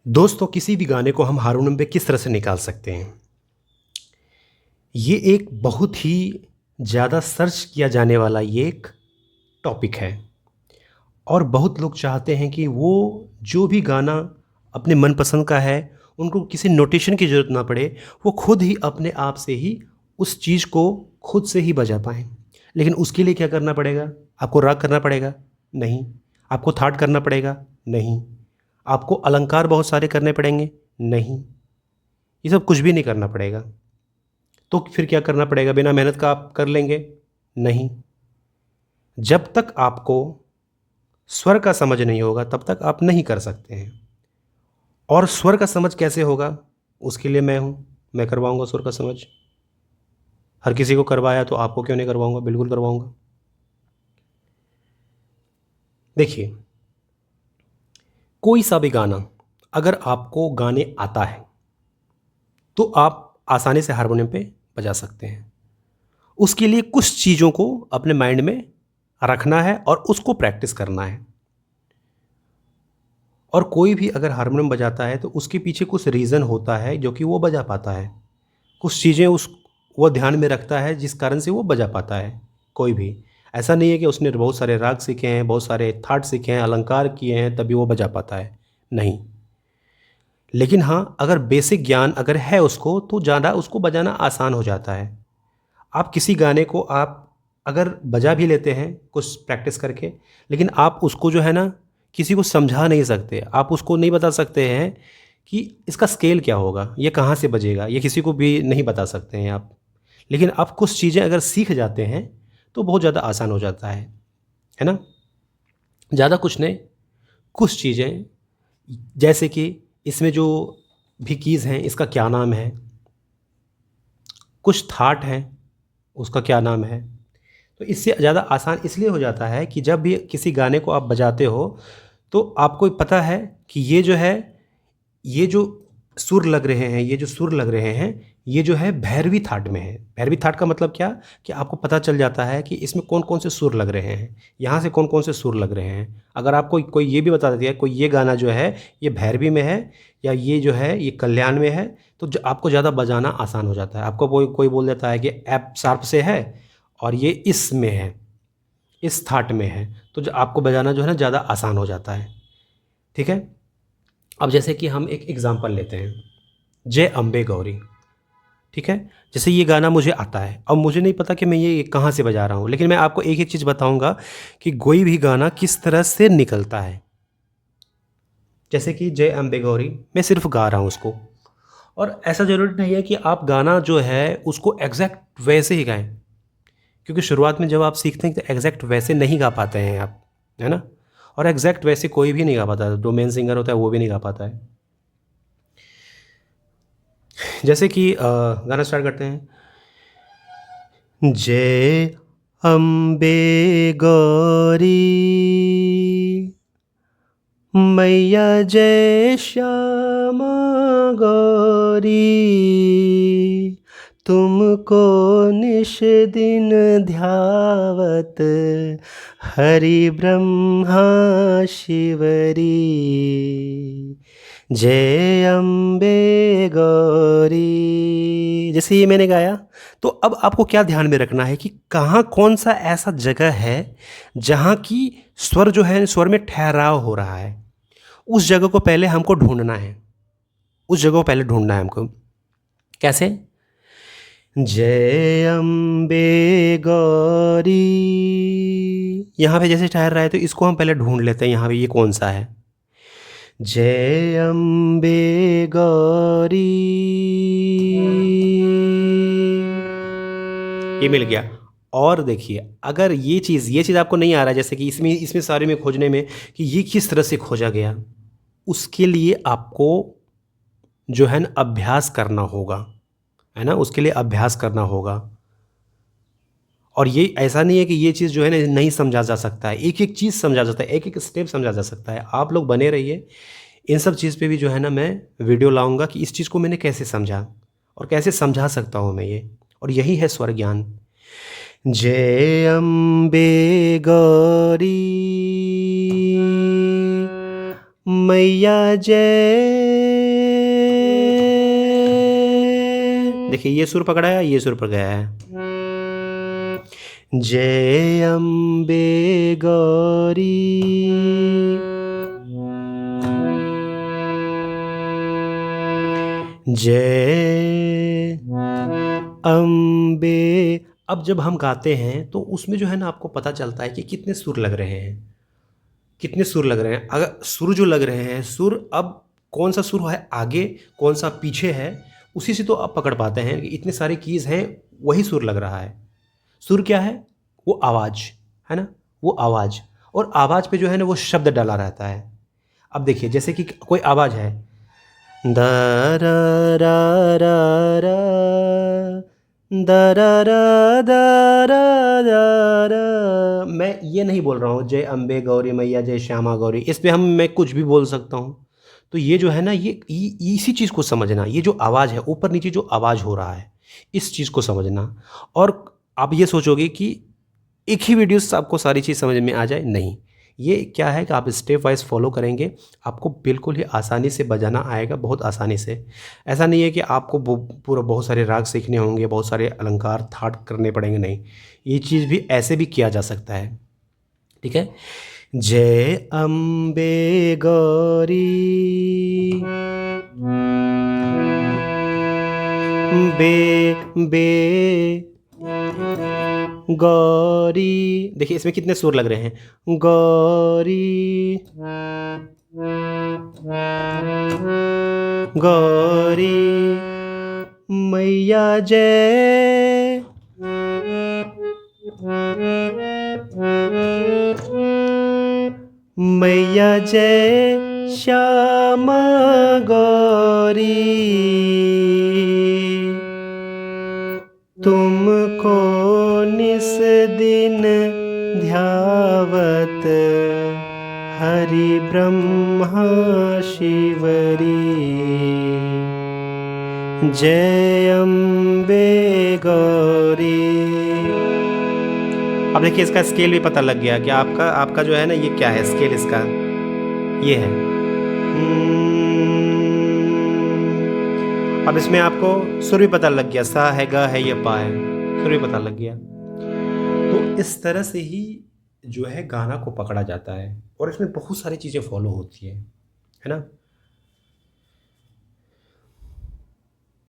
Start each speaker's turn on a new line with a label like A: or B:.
A: दोस्तों, किसी भी गाने को हम हारमोनियम पे किस तरह से निकाल सकते हैं? ये एक बहुत ही ज़्यादा सर्च किया जाने वाला ये एक टॉपिक है और बहुत लोग चाहते हैं कि वो जो भी गाना अपने मनपसंद का है, उनको किसी नोटेशन की ज़रूरत ना पड़े, वो खुद ही अपने आप से ही उस चीज़ को खुद से ही बजा पाएँ। लेकिन उसके लिए क्या करना पड़ेगा? आपको राग करना पड़ेगा? नहीं। आपको थाट करना पड़ेगा? नहीं। आपको अलंकार बहुत सारे करने पड़ेंगे? नहीं। ये सब कुछ भी नहीं करना पड़ेगा। तो फिर क्या करना पड़ेगा? बिना मेहनत का आप कर लेंगे? नहीं। जब तक आपको स्वर का समझ नहीं होगा तब तक आप नहीं कर सकते हैं। और स्वर का समझ कैसे होगा? उसके लिए मैं हूँ, मैं करवाऊँगा स्वर का समझ। हर किसी को करवाया तो आपको क्यों नहीं करवाऊँगा? बिल्कुल करवाऊँगा। देखिए, कोई सा भी गाना अगर आपको गाने आता है, तो आप आसानी से हारमोनियम पे बजा सकते हैं। उसके लिए कुछ चीज़ों को अपने माइंड में रखना है और उसको प्रैक्टिस करना है। और कोई भी अगर हारमोनियम बजाता है तो उसके पीछे कुछ रीज़न होता है जो कि वो बजा पाता है। कुछ चीज़ें उस वो ध्यान में रखता है जिस कारण से वो बजा पाता है, कोई भी। ऐसा नहीं है कि उसने बहुत सारे राग सीखे हैं, बहुत सारे थाट सीखे हैं, अलंकार किए हैं तभी वो बजा पाता है, नहीं। लेकिन हाँ, अगर बेसिक ज्ञान अगर है उसको तो ज़्यादा उसको बजाना आसान हो जाता है। आप किसी गाने को आप अगर बजा भी लेते हैं कुछ प्रैक्टिस करके, लेकिन आप उसको जो है ना किसी को समझा नहीं सकते। आप उसको नहीं बता सकते हैं कि इसका स्केल क्या होगा, ये कहाँ से बजेगा, ये किसी को भी नहीं बता सकते हैं आप। लेकिन आप कुछ चीज़ें अगर सीख जाते हैं तो बहुत ज़्यादा आसान हो जाता है ना? ज़्यादा कुछ नहीं, कुछ चीज़ें जैसे कि इसमें जो भी कीज़ हैं इसका क्या नाम है, कुछ थाट हैं, उसका क्या नाम है। तो इससे ज़्यादा आसान इसलिए हो जाता है कि जब भी किसी गाने को आप बजाते हो, तो आपको पता है कि ये जो है, ये जो सुर लग रहे हैं, ये जो सुर लग रहे हैं, ये जो है भैरवी थाट में है। भैरवी थाट का मतलब क्या? कि आपको पता चल जाता है कि इसमें कौन-कौन से सुर लग रहे हैं, यहाँ से कौन-कौन से सुर लग रहे हैं। अगर आपको कोई ये भी बता दिया, कोई ये गाना जो है, ये भैरवी में है या ये जो है, ये कल्याण में है, तो आपको ज़्यादा बजाना आसान हो जाता है। आपको कोई कोई बोल देता है कि एफ शार्प से है और ये इस में है, इस थाट में है, तो जो आपको बजाना जो है ना ज़्यादा आसान हो जाता है। ठीक है? अब जैसे कि हम एक एग्ज़ाम्पल लेते हैं, जय अम्बे गौरी, ठीक है? जैसे ये गाना मुझे आता है, अब मुझे नहीं पता कि मैं ये कहाँ से बजा रहा हूँ, लेकिन मैं आपको एक-एक चीज़ बताऊँगा कि कोई भी गाना किस तरह से निकलता है। जैसे कि जय अम्बे गौरी, मैं सिर्फ़ गा रहा हूँ उसको और ऐसा ज़रूरी नहीं है कि आप गाना जो है उसको एग्ज़ैक्ट वैसे ही गाएँ। क्योंकि शुरुआत में जब आप सीखते हैं तो एग्जैक्ट वैसे नहीं गा पाते हैं आप, है ना? और एग्जैक्ट वैसे कोई भी नहीं गा पाता, जो मेन सिंगर होता है वो भी नहीं गा पाता है। जैसे कि गाना स्टार्ट करते हैं, जय अम्बे गौरी मैया, जय श्यामा गौरी, तुमको निश दिन ध्यावत हरि ब्रह्मा शिवरी, जय अम्बे गौरी। जैसे ये मैंने गाया, तो अब आपको क्या ध्यान में रखना है कि कहाँ कौन सा ऐसा जगह है जहाँ की स्वर जो है, स्वर में ठहराव हो रहा है। उस जगह को पहले हमको ढूँढना है, उस जगह को पहले ढूँढना है हमको। कैसे? जय अम्बे गौरी, यहाँ पे जैसे ठहर रहा है तो इसको हम पहले ढूँढ लेते हैं यहाँ पे ये कौन-सा है। जय अम्बे गौरी, ये मिल गया। और देखिए, अगर ये चीज़ आपको नहीं आ रहा है, जैसे कि इसमें इसमें सारे में खोजने में कि ये किस तरह से खोजा गया, उसके लिए आपको जो है ना अभ्यास करना होगा, है ना? उसके लिए अभ्यास करना होगा। और ये ऐसा नहीं है कि ये चीज़ जो है ना नहीं समझा जा सकता है, एक-एक चीज़ समझा जाता है, एक-एक स्टेप समझा जा सकता है। आप लोग बने रहिए, इन सब चीज़ पे भी जो है ना मैं वीडियो लाऊँगा कि इस चीज़ को मैंने कैसे समझा और कैसे समझा सकता हूँ मैं ये, और यही है स्वर ज्ञान। जय अम्बे गौरी मैया, जय देखिए ये सुर पकड़ा है, ये सुर पकड़ा है। जय अम्बे गौरी, जय अम्बे। अब जब हम गाते हैं तो उसमें जो है ना आपको पता चलता है कि कितने सुर लग रहे हैं, कितने सुर लग रहे हैं। अगर सुर जो लग रहे हैं, सुर अब कौन सा सुर है आगे, कौन सा पीछे है, उसी से तो आप पकड़ पाते हैं कि इतने सारे कीज़ हैं, वही सुर लग रहा है। सुर क्या है? वो आवाज़ है ना, वो आवाज़। और आवाज़ पे जो है ना वो शब्द डाला रहता है। अब देखिए जैसे कि कोई आवाज़ है, द र रा रा रा, द र रा द र रा रा। मैं ये नहीं बोल रहा हूँ जय अम्बे गौरी मैया, जय श्यामा गौरी, इस पे मैं कुछ भी बोल सकता हूँ। तो ये जो है ना, ये इसी चीज़ को समझना, ये जो आवाज़ है ऊपर नीचे जो आवाज़ हो रहा है, इस चीज़ को समझना। और आप ये सोचोगे कि एक ही वीडियो से आपको सारी चीज़ समझ में आ जाए, नहीं। ये क्या है कि आप स्टेप वाइज़ फॉलो करेंगे, आपको बिल्कुल ही आसानी से बजाना आएगा, बहुत आसानी से। ऐसा नहीं है कि आपको पूरा बहुत सारे राग सीखने होंगे, बहुत सारे अलंकार ठाट करने पड़ेंगे, नहीं। ये चीज़ भी ऐसे भी किया जा सकता है, ठीक है। जय अम्बे गौरी, बे गौरी। देखिए इसमें कितने सुर लग रहे हैं, गौरी गौरी मैया जय, मैया जय श्यामा गौरी, तुमको निस दिन ध्यावत हरि ब्रह्मा शिवरी, जय अम्बे गौरी। अब देखिए इसका स्केल भी पता लग गया कि आपका जो है ना, ये क्या है स्केल इसका, ये है। अब इसमें आपको सुर भी पता लग गया, सा है, गा है, ये पा है, सुर भी पता लग गया। तो इस तरह से ही जो है गाना को पकड़ा जाता है, और इसमें बहुत सारी चीज़ें फॉलो होती है ना।